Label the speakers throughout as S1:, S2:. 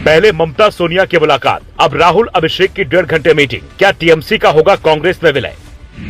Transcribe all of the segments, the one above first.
S1: पहले ममता सोनिया की मुलाकात, अब राहुल अभिषेक की 1.5 घंटे मीटिंग। क्या टीएमसी का होगा कांग्रेस में विलय?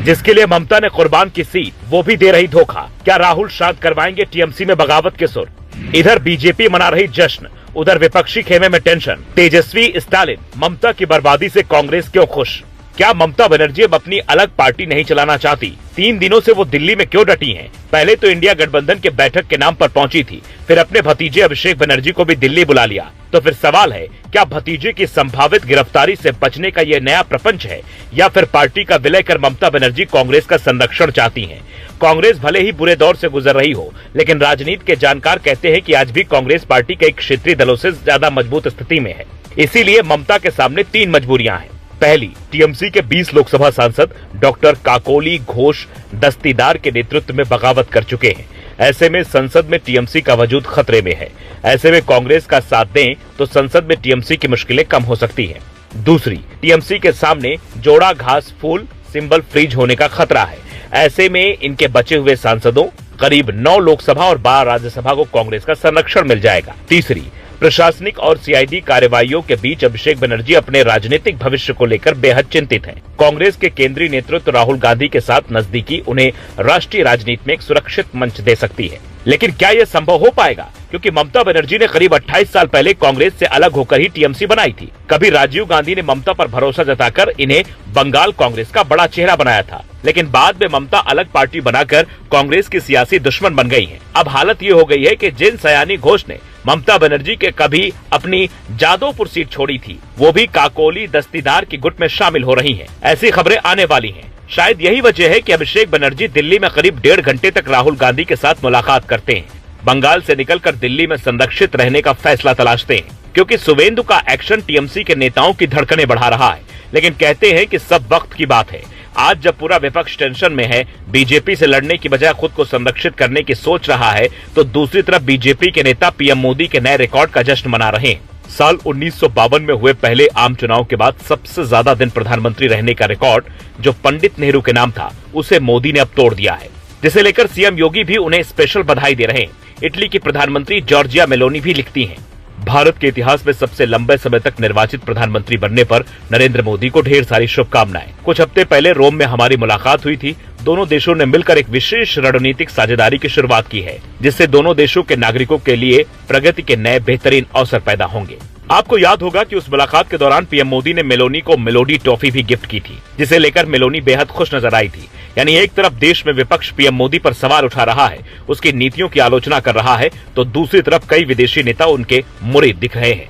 S1: जिसके लिए ममता ने कुर्बान की सीट, वो भी दे रही धोखा। क्या राहुल शांत करवाएंगे टीएमसी में बगावत के सुर? इधर बीजेपी मना रही जश्न, उधर विपक्षी खेमे में टेंशन। तेजस्वी स्टालिन, ममता की बर्बादी से कांग्रेस क्यों खुश? क्या ममता बनर्जी अब अपनी अलग पार्टी नहीं चलाना चाहती? 3 दिनों से वो दिल्ली में क्यों डटी हैं? पहले तो इंडिया गठबंधन के बैठक के नाम पर पहुंची थी, फिर अपने भतीजे अभिषेक बनर्जी को भी दिल्ली बुला लिया। तो फिर सवाल है, क्या भतीजे की संभावित गिरफ्तारी से बचने का ये नया प्रपंच है, या फिर पार्टी का विलय कर ममता बनर्जी कांग्रेस का संरक्षण चाहती हैं? कांग्रेस भले ही बुरे दौर से गुजर रही हो, लेकिन राजनीति के जानकार कहते हैं कि आज भी कांग्रेस पार्टी कई क्षेत्रीय दलों से ज्यादा मजबूत स्थिति में है। इसीलिए ममता के सामने 3 मजबूरियां हैं। पहली, टीएमसी के 20 लोकसभा सांसद डॉक्टर काकोली, घोष, दस्तीदार के नेतृत्व में बगावत कर चुके हैं। ऐसे में संसद में टीएमसी का वजूद खतरे में है। ऐसे में कांग्रेस का साथ दें तो संसद में टीएमसी की मुश्किलें कम हो सकती हैं। दूसरी, टीएमसी के सामने जोड़ा घास फूल सिंबल फ्रीज होने का खतरा है। ऐसे में इनके बचे हुए सांसदों, करीब 9 लोकसभा और 12 राज्यसभा को कांग्रेस का संरक्षण मिल जाएगा। तीसरी, प्रशासनिक और सीआईडी कार्रवाइयों के बीच अभिषेक बनर्जी अपने राजनीतिक भविष्य को लेकर बेहद चिंतित हैं। कांग्रेस के केंद्रीय नेतृत्व राहुल गांधी के साथ नजदीकी उन्हें राष्ट्रीय राजनीति में एक सुरक्षित मंच दे सकती है। लेकिन क्या यह संभव हो पाएगा? क्योंकि ममता बनर्जी ने करीब 28 साल पहले कांग्रेस से अलग होकर ही टीएमसी बनाई थी। कभी राजीव गांधी ने ममता पर भरोसा जताकर इन्हें बंगाल कांग्रेस का बड़ा चेहरा बनाया था, लेकिन बाद में ममता अलग पार्टी बनाकर कांग्रेस की सियासी दुश्मन बन गई हैं। अब हालत ये हो गई है कि जिन सयानी घोष ने ममता बनर्जी के कभी अपनी जादवपुर सीट छोड़ी थी, वो भी काकोली दस्तीदार की गुट में शामिल हो रही हैं। ऐसी खबरें आने वाली हैं। शायद यही वजह है कि अभिषेक बनर्जी दिल्ली में करीब 1.5 घंटे तक राहुल गांधी के साथ मुलाकात करते हैं। बंगाल से निकलकर दिल्ली में संरक्षित रहने का फैसला तलाशते हैं, क्योंकि सुवेंदु का एक्शन टीएमसी के नेताओं की धड़कनें बढ़ा रहा है। लेकिन कहते हैं कि सब वक्त की बात है। आज जब पूरा विपक्ष टेंशन में है, बीजेपी से लड़ने की बजाय खुद को संरक्षित करने की सोच रहा है, तो दूसरी तरफ बीजेपी के नेता पीएम मोदी के नए रिकॉर्ड का जश्न मना रहे हैं। साल 1952 में हुए पहले आम चुनाव के बाद सबसे ज्यादा दिन प्रधानमंत्री रहने का रिकॉर्ड, जो पंडित नेहरू के नाम था, उसे मोदी ने अब तोड़ दिया है, जिसे लेकर सीएम योगी भी उन्हें स्पेशल बधाई दे रहे हैं। इटली की प्रधानमंत्री जॉर्जिया मेलोनी भी लिखती हैं, भारत के इतिहास में सबसे लंबे समय तक निर्वाचित प्रधानमंत्री बनने पर नरेंद्र मोदी को ढेर सारी शुभकामनाएं। कुछ हफ्ते पहले रोम में हमारी मुलाकात हुई थी। दोनों देशों ने मिलकर एक विशेष रणनीतिक साझेदारी की शुरुआत की है, जिससे दोनों देशों के नागरिकों के लिए प्रगति के नए बेहतरीन अवसर पैदा होंगे। आपको याद होगा कि उस मुलाकात के दौरान पीएम मोदी ने मेलोनी को मेलोडी टॉफी भी गिफ्ट की थी, जिसे लेकर मेलोनी बेहद खुश नजर आई थी। यानी एक तरफ देश में विपक्ष पीएम मोदी पर सवाल उठा रहा है, उसकी नीतियों की आलोचना कर रहा है, तो दूसरी तरफ कई विदेशी नेता उनके मुरीद दिख रहे हैं।